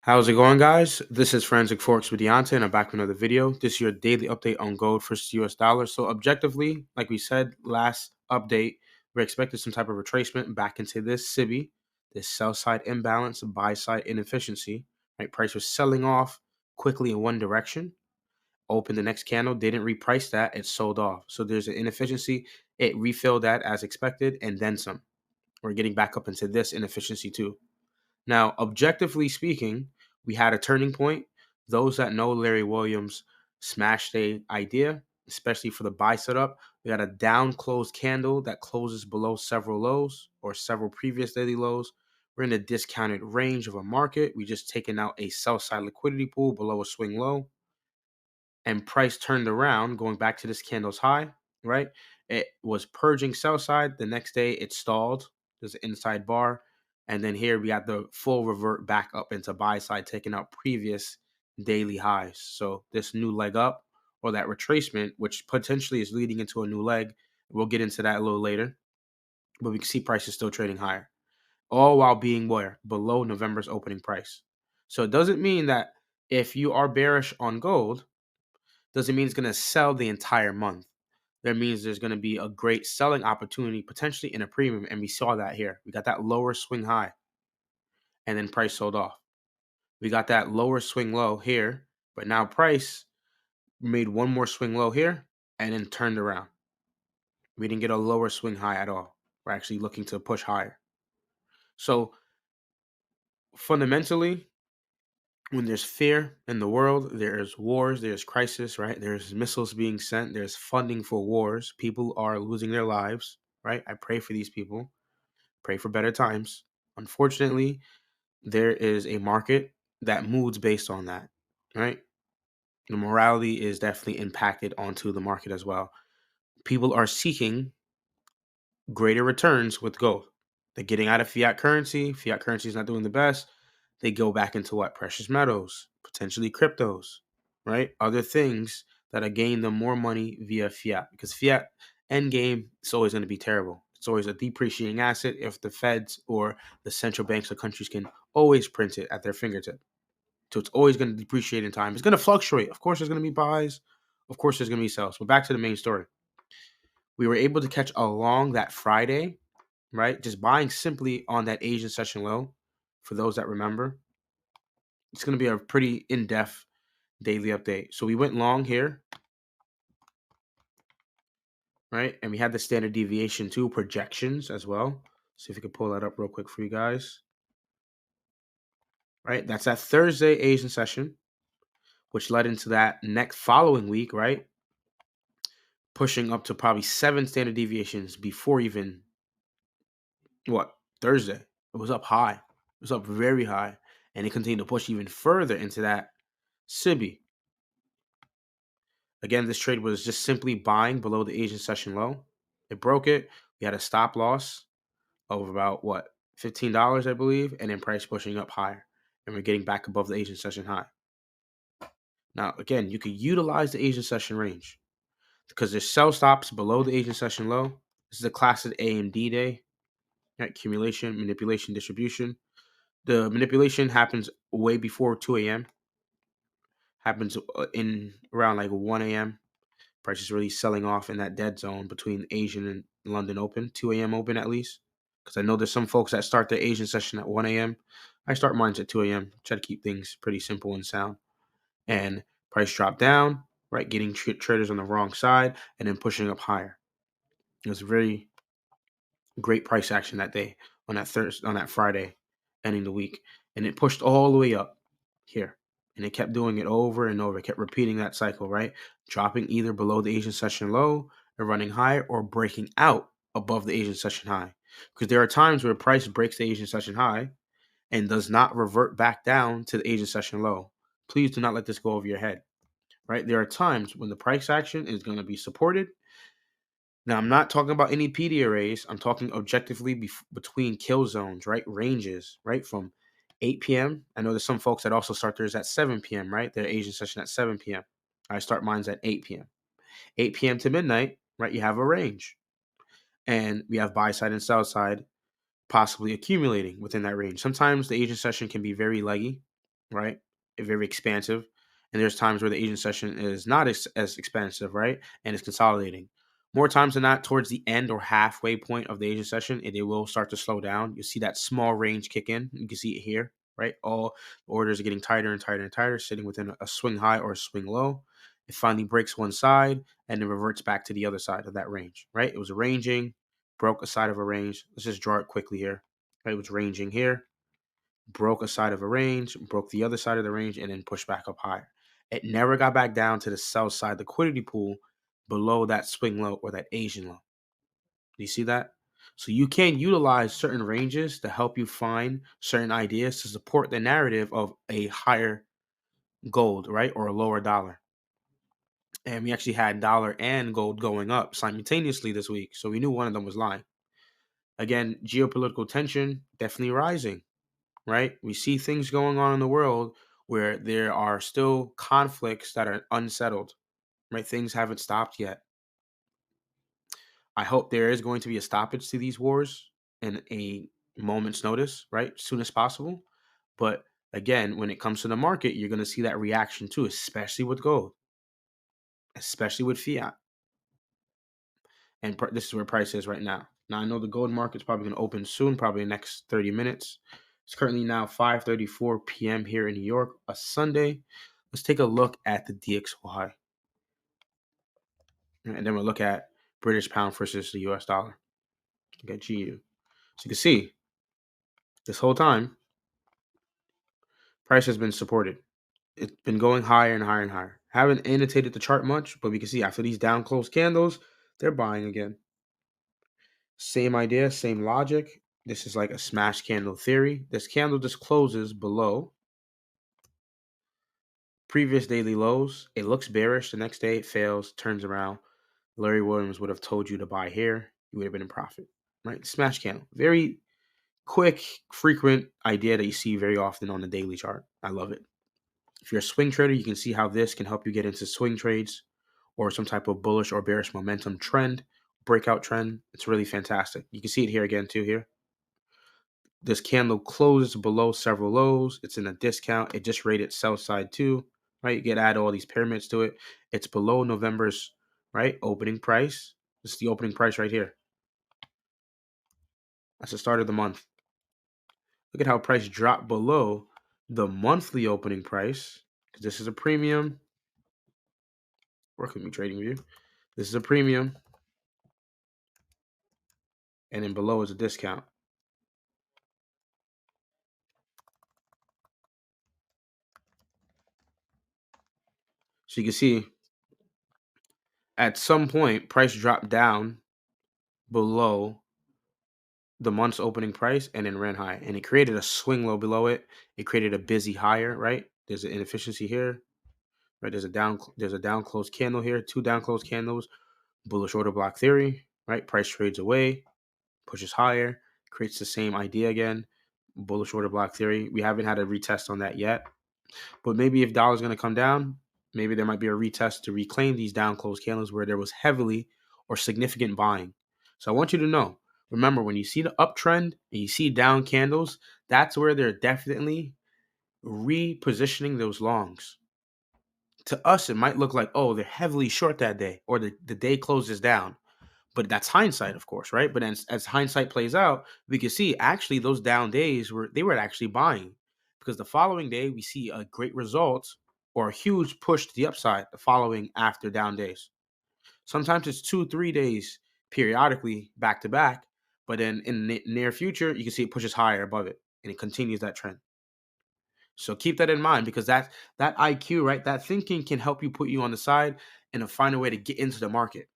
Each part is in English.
How's it going, guys? This is Forensic Forex with Deontay, and I'm back with another video. This is your daily update on gold versus US dollar. So, objectively, like we said last update, we're expecting some type of retracement back into this SIBI, this sell side imbalance, buy side inefficiency. Right, price was selling off quickly in one direction. Opened the next candle, didn't reprice that, it sold off. So there's an inefficiency. It refilled that as expected, and then some. We're getting back up into this inefficiency too. Now, objectively speaking, we had a turning point. Those that know Larry Williams smashed a idea, especially for the buy setup. We got a down closed candle that closes below several lows or several previous daily lows. We're in a discounted range of a market. We just taken out a sell side liquidity pool below a swing low, and price turned around, going back to this candle's high, right? It was purging sell side. The next day, it stalled. There's an inside bar. And then here we got the full revert back up into buy side, taking out previous daily highs. So this new leg up or that retracement, which potentially is leading into a new leg, we'll get into that a little later. But we can see prices still trading higher, all while being where? Below November's opening price. So it doesn't mean that if you are bearish on gold, doesn't mean it's going to sell the entire month. That means there's going to be a great selling opportunity potentially in a premium, and we saw that here. We got that lower swing high, and then price sold off. We got that lower swing low here, but now price made one more swing low here and then turned around. We didn't get a lower swing high at all. We're actually looking to push higher. So fundamentally, when there's fear in the world, there's wars, there's crisis, right? There's missiles being sent, there's funding for wars. People are losing their lives, right? I pray for these people, pray for better times. Unfortunately, there is a market that moves based on that, right? The morality is definitely impacted onto the market as well. People are seeking greater returns with gold. They're getting out of fiat currency. Fiat currency is not doing the best. They go back into what? Precious metals, potentially cryptos, right? Other things that are gaining them more money via fiat, because fiat end game is always going to be terrible. It's always a depreciating asset if the feds or the central banks of countries can always print it at their fingertip. So it's always going to depreciate in time. It's going to fluctuate. Of course, there's going to be buys. Of course, there's going to be sells. But back to the main story. We were able to catch along that Friday, right? Just buying simply on that Asian session low. For those that remember, it's going to be a pretty in-depth daily update. So we went long here, right? And we had the standard deviation too, projections as well. See if we can pull that up real quick for you guys. Right? That's that Thursday Asian session, which led into that next following week, right? Pushing up to probably 7 standard deviations before even Thursday. It was up high. It was up very high. And it continued to push even further into that SIBI. Again, this trade was just simply buying below the Asian session low. It broke it. We had a stop loss of about $15, I believe, and then price pushing up higher. And we're getting back above the Asian session high. Now, again, you could utilize the Asian session range because there's sell stops below the Asian session low. This is a classic AMD day. Accumulation, manipulation, distribution. The manipulation happens way before 2 a.m. Happens in around like 1 a.m. Price is really selling off in that dead zone between Asian and London open, 2 a.m. open at least. Because I know there's some folks that start their Asian session at 1 a.m. I start mine at 2 a.m. Try to keep things pretty simple and sound. And price drop down, right? Getting traders on the wrong side and then pushing up higher. It was very great price action that day on that Friday, ending the week, and it pushed all the way up here, and it kept doing it over and over. It kept repeating that cycle, right? Dropping either below the Asian session low or running higher, or breaking out above the Asian session high. Because there are times where price breaks the Asian session high and does not revert back down to the Asian session low. Please do not let this go over your head, right? There are times when the price action is going to be supported. Now, I'm not talking about any PD arrays. I'm talking objectively between kill zones, right? Ranges, right? From 8 p.m. I know there's some folks that also start theirs at 7 p.m., right? Their Asian session at 7 p.m. I start mine's at 8 p.m. 8 p.m. to midnight, right? You have a range. And we have buy side and sell side possibly accumulating within that range. Sometimes the Asian session can be very leggy. right? Very expansive. And there's times where the Asian session is not as expansive, right? And it's consolidating. More times than not, towards the end or halfway point of the Asian session, it will start to slow down. You see that small range kick in. You can see it here, right? All orders are getting tighter and tighter and tighter, sitting within a swing high or a swing low. It finally breaks one side and then reverts back to the other side of that range, right? It was ranging, broke a side of a range. Let's just draw it quickly here. Right? It was ranging here, broke a side of a range, broke the other side of the range, and then pushed back up higher. It never got back down to the sell side liquidity pool below that swing low or that Asian low. Do you see that? So you can utilize certain ranges to help you find certain ideas to support the narrative of a higher gold, right? Or a lower dollar. And we actually had dollar and gold going up simultaneously this week. So we knew one of them was lying. Again, geopolitical tension definitely rising, right? We see things going on in the world where there are still conflicts that are unsettled, right? Things haven't stopped yet. I hope there is going to be a stoppage to these wars in a moment's notice, right? Soon as possible. But again, when it comes to the market, you're going to see that reaction too, especially with gold, especially with fiat. And this is where price is right now. Now, I know the gold market's probably going to open soon, probably in the next 30 minutes. It's currently now 5:34 p.m. here in New York, a Sunday. Let's take a look at the DXY. And then we'll look at British pound versus the US dollar. Look at GU. So you can see this whole time, price has been supported. It's been going higher and higher and higher. Haven't annotated the chart much, but we can see after these down close candles, they're buying again. Same idea, same logic. This is like a smash candle theory. This candle just closes below previous daily lows. It looks bearish. The next day it fails, turns around. Larry Williams would have told you to buy here. You would have been in profit, right? Smash candle. Very quick, frequent idea that you see very often on the daily chart. I love it. If you're a swing trader, you can see how this can help you get into swing trades or some type of bullish or bearish momentum trend, breakout trend. It's really fantastic. You can see it here again too here. This candle closes below several lows. It's in a discount. It just rated sell side too, right? You get add all these pyramids to it. It's below November's, right, opening price. This is the opening price right here. That's the start of the month. Look at how price dropped below the monthly opening price. Because this is a premium. Work with me, Trading View. This is a premium. And then below is a discount. So you can see at some point, price dropped down below the month's opening price and then ran high. And it created a swing low below it. It created a busy higher, right? There's an inefficiency here, right? There's a down close candle here, two down close candles, bullish order block theory, right? Price trades away, pushes higher, creates the same idea again. Bullish order block theory. We haven't had a retest on that yet. But maybe if dollar's going to come down, maybe there might be a retest to reclaim these down close candles where there was heavily or significant buying. So I want you to know, remember, when you see the uptrend and you see down candles, that's where they're definitely repositioning those longs. To us, it might look like, oh, they're heavily short that day or the day closes down. But that's hindsight, of course, right? But as hindsight plays out, we can see actually those down days were actually buying, because the following day we see a great result or a huge push to the upside the following after down days. Sometimes it's 2, 3 days periodically back to back, but then in the near future you can see it pushes higher above it and it continues that trend. So keep that in mind, because that IQ, right? That thinking can help you put you on the side and find a way to get into the market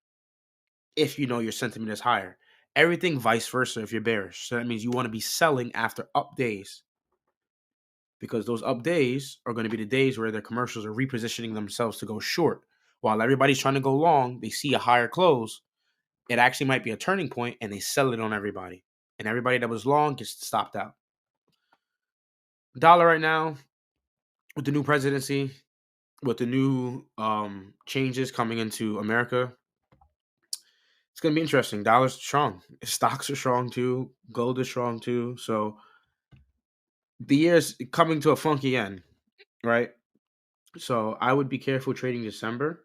if you know your sentiment is higher. Everything vice versa if you're bearish. So that means you want to be selling after up days, because those up days are going to be the days where their commercials are repositioning themselves to go short. While everybody's trying to go long, they see a higher close. It actually might be a turning point and they sell it on everybody. And everybody that was long gets stopped out. Dollar right now, with the new presidency, with the new changes coming into America, it's going to be interesting. Dollar's strong. Stocks are strong too. Gold is strong too. So the year's coming to a funky end. right? So I would be careful trading December,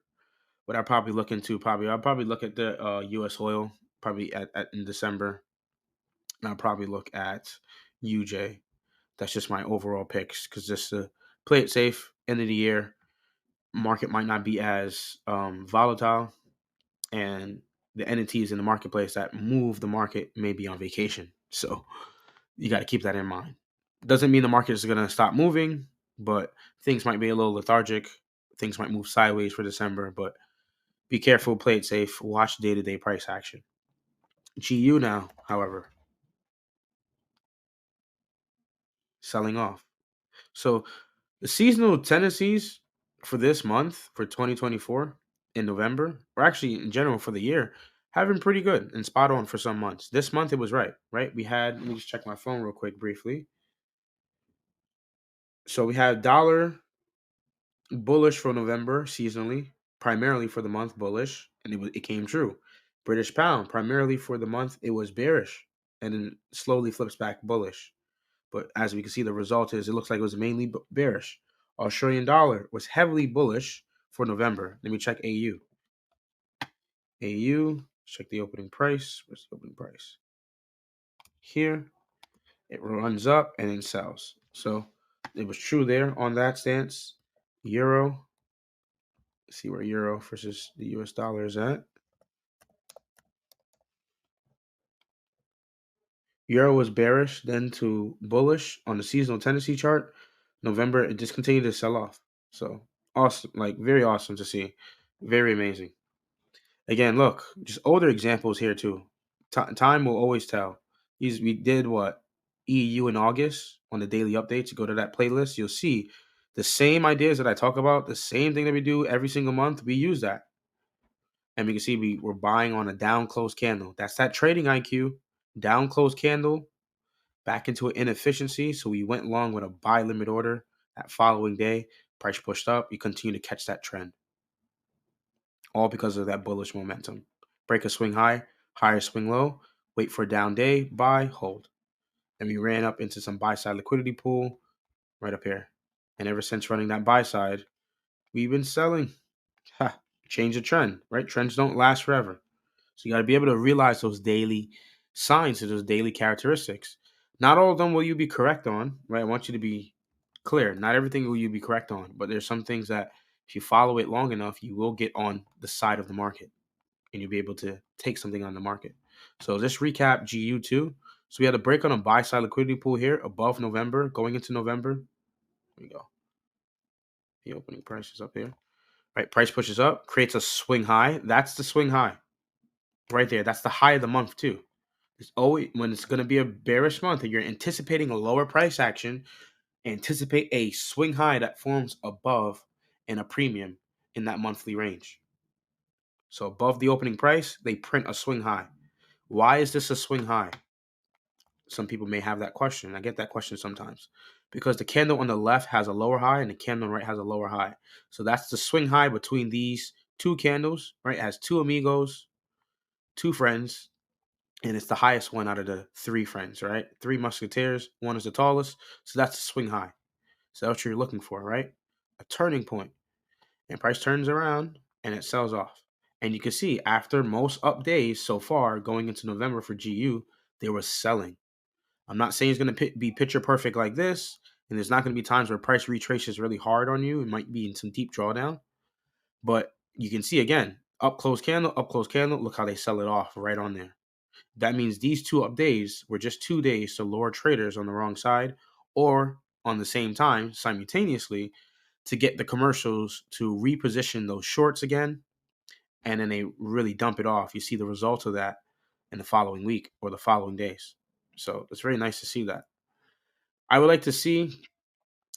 but I'll probably look at the US oil probably at in December, and I'll probably look at UJ. That's just my overall picks because just to play it safe, end of the year, market might not be as volatile, and the entities in the marketplace that move the market may be on vacation. So you got to keep that in mind. Doesn't mean the market is going to stop moving, but things might be a little lethargic. Things might move sideways for December, but be careful, play it safe, watch day to day price action. GU now, however, selling off. So the seasonal tendencies for this month, for 2024 in November, or actually in general for the year, have been pretty good and spot on for some months. This month it was right? Let me just check my phone real quick briefly. So we had dollar bullish for November seasonally, primarily for the month bullish, and it came true. British pound, primarily for the month, it was bearish and then slowly flips back bullish. But as we can see, the result is it looks like it was mainly bearish. Australian dollar was heavily bullish for November. Let me check AU. AU, check the opening price. Where's the opening price? Here. It runs up and then sells. So it was true there on that stance. Euro. See where euro versus the US dollar is at. Euro was bearish, then to bullish on the seasonal tendency chart. November, it just continued to sell off. So awesome, like very awesome to see. Very amazing. Again, look, just older examples here too. Time will always tell. We did what? EU in August on the daily updates. You go to that playlist, you'll see the same ideas that I talk about, the same thing that we do every single month. We use that. And we can see we're buying on a down close candle. That's that trading IQ. Down close candle, back into an inefficiency. So we went long with a buy limit order that following day. Price pushed up. You continue to catch that trend. All because of that bullish momentum. Break a swing high, higher swing low, wait for a down day, buy, hold. And we ran up into some buy side liquidity pool right up here. And ever since running that buy side, we've been selling. Ha, change the trend, right? Trends don't last forever. So you got to be able to realize those daily signs and those daily characteristics. Not all of them will you be correct on, right? I want you to be clear. Not everything will you be correct on, but there's some things that if you follow it long enough, you will get on the side of the market and you'll be able to take something on the market. So let's recap GU2. So we had a break on a buy side liquidity pool here above November, going into November. Here we go. The opening price is up here. Right, price pushes up, creates a swing high. That's the swing high right there. That's the high of the month too. It's always when it's going to be a bearish month and you're anticipating a lower price action, anticipate a swing high that forms above and a premium in that monthly range. So above the opening price, they print a swing high. Why is this a swing high? Some people may have that question. I get that question sometimes. Because the candle on the left has a lower high and the candle on the right has a lower high. So that's the swing high between these two candles, right? It has two amigos, two friends, and it's the highest one out of the three friends, right? Three musketeers, one is the tallest. So that's the swing high. So that's what you're looking for, right? A turning point. And price turns around and it sells off. And you can see after most up days so far going into November for GU, they were selling. I'm not saying it's going to be picture perfect like this, and there's not going to be times where price retraces really hard on you. It might be in some deep drawdown, but you can see again, up close candle, up close candle. Look how they sell it off right on there. That means these two up days were just 2 days to lure traders on the wrong side or on the same time simultaneously to get the commercials to reposition those shorts again, and then they really dump it off. You see the result of that in the following week or the following days. So it's very nice to see that. I would like to see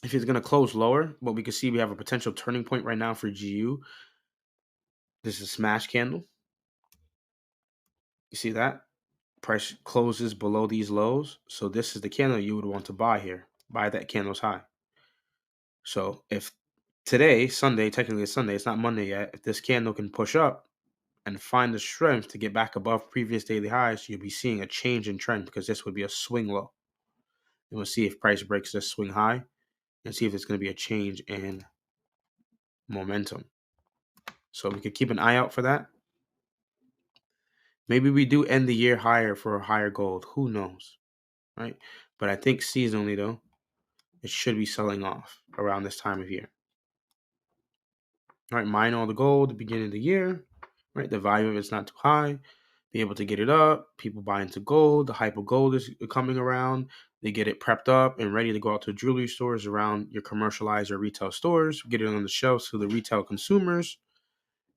if it's going to close lower, but we can see we have a potential turning point right now for GU. This is a smash candle. You see that? Price closes below these lows. So this is the candle you would want to buy here. Buy that candle's high. So if today, Sunday, technically it's Sunday, it's not Monday yet, if this candle can push up and find the strength to get back above previous daily highs, you'll be seeing a change in trend because this would be a swing low. And we'll see if price breaks this swing high and see if there's going to be a change in momentum. So we could keep an eye out for that. Maybe we do end the year higher for a higher gold. Who knows, right? But I think seasonally, though, it should be selling off around this time of year. All right, mine all the gold at the beginning of the year, right? The value of it's not too high. Be able to get it up. People buy into gold. The hype of gold is coming around. They get it prepped up and ready to go out to jewelry stores around your commercialized or retail stores. Get it on the shelves to the retail consumers.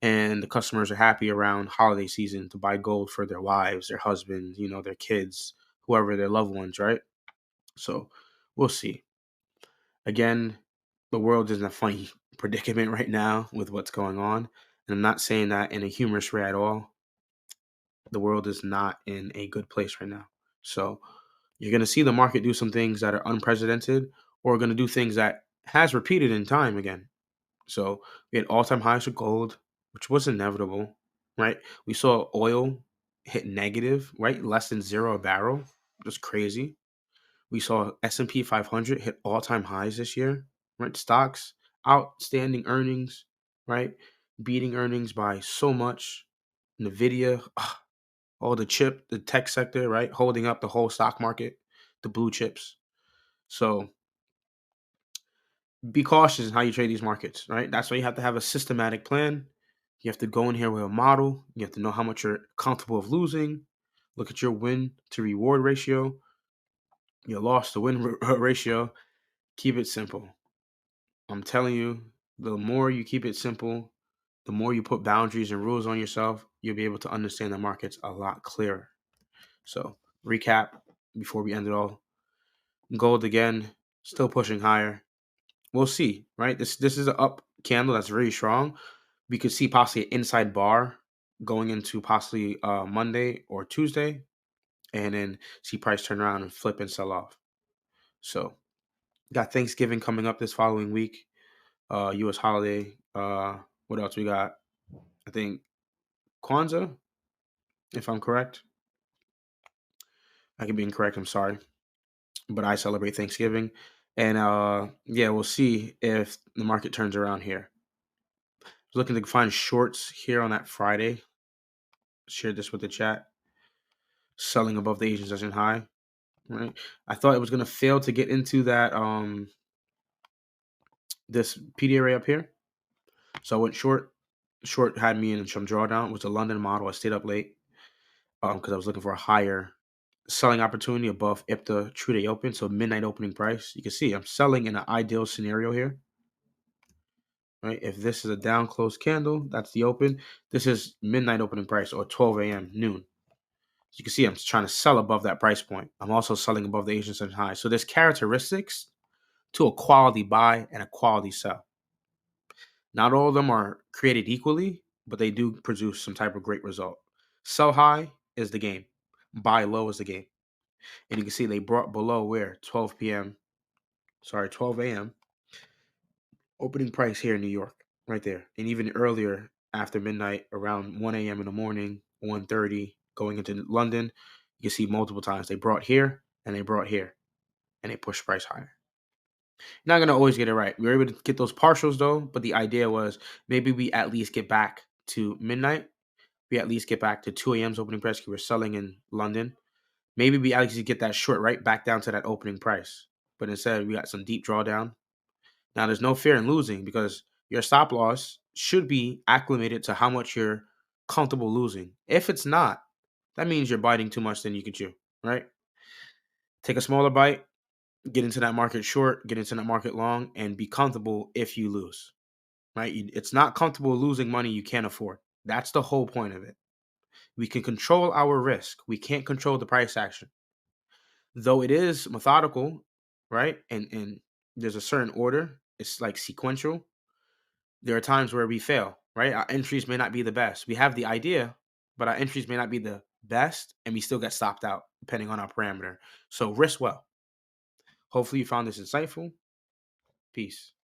And the customers are happy around holiday season to buy gold for their wives, their husbands, their kids, whoever their loved ones, right? So we'll see. Again, the world is in a funny predicament right now with what's going on. And I'm not saying that in a humorous way at all. The world is not in a good place right now. So you're going to see the market do some things that are unprecedented or going to do things that has repeated in time again. So we had all-time highs for gold, which was inevitable, right? We saw oil hit negative, right? Less than zero a barrel. Just crazy. We saw S&P 500 hit all-time highs this year, right? Stocks, outstanding earnings, right? Beating earnings by so much. Nvidia, all the tech sector, right? Holding up the whole stock market, the blue chips. So be cautious in how you trade these markets, right? That's why you have to have a systematic plan. You have to go in here with a model. You have to know how much you're comfortable of losing. Look at your win to reward ratio, your loss to win ratio. Keep it simple. I'm telling you, the more you keep it simple, the more you put boundaries and rules on yourself, you'll be able to understand the markets a lot clearer. So, recap before we end it all. Gold again, still pushing higher. We'll see, right? This is an up candle that's very strong. We could see possibly an inside bar going into possibly Monday or Tuesday, and then see price turn around and flip and sell off. So, got Thanksgiving coming up this following week. U.S. holiday. What else we got? I think Kwanzaa, if I'm correct. I could be incorrect. I'm sorry, but I celebrate Thanksgiving, and yeah, we'll see if the market turns around here. I was looking to find shorts here on that Friday. Shared this with the chat. Selling above the Asian session high, right? I thought it was gonna fail to get into that this PDA up here, so I went short. Short had me in some drawdown. It was a London model. I stayed up late because I was looking for a higher selling opportunity above IPTA true day open, so midnight opening price. You can see I'm selling in an ideal scenario here, right? If this is a down close candle, that's the open. This is midnight opening price or 12 a.m. noon. So you can see I'm trying to sell above that price point. I'm also selling above the Asian Sun high. So there's characteristics to a quality buy and a quality sell. Not all of them are created equally, but they do produce some type of great result. Sell high is the game. Buy low is the game. And you can see they brought below where 12 a.m. opening price here in New York, right there. And even earlier after midnight, around 1 a.m. in the morning, 1:30, going into London, you can see multiple times they brought here and they brought here and they pushed price higher. You're not going to always get it right. We were able to get those partials though, but the idea was maybe we at least get back to midnight. We at least get back to 2 a.m.'s opening price because we're selling in London. Maybe we actually get that short right back down to that opening price. But instead, we got some deep drawdown. Now, there's no fear in losing because your stop loss should be acclimated to how much you're comfortable losing. If it's not, that means you're biting too much than you can chew, right? Take a smaller bite, get into that market short, get into that market long, and be comfortable if you lose, right? It's not comfortable losing money you can't afford. That's the whole point of it. We can control our risk. We can't control the price action. Though it is methodical, right? And there's a certain order. It's like sequential. There are times where we fail, right? Our entries may not be the best. We have the idea, but our entries may not be the best, and we still get stopped out depending on our parameter. So risk well. Hopefully you found this insightful. Peace.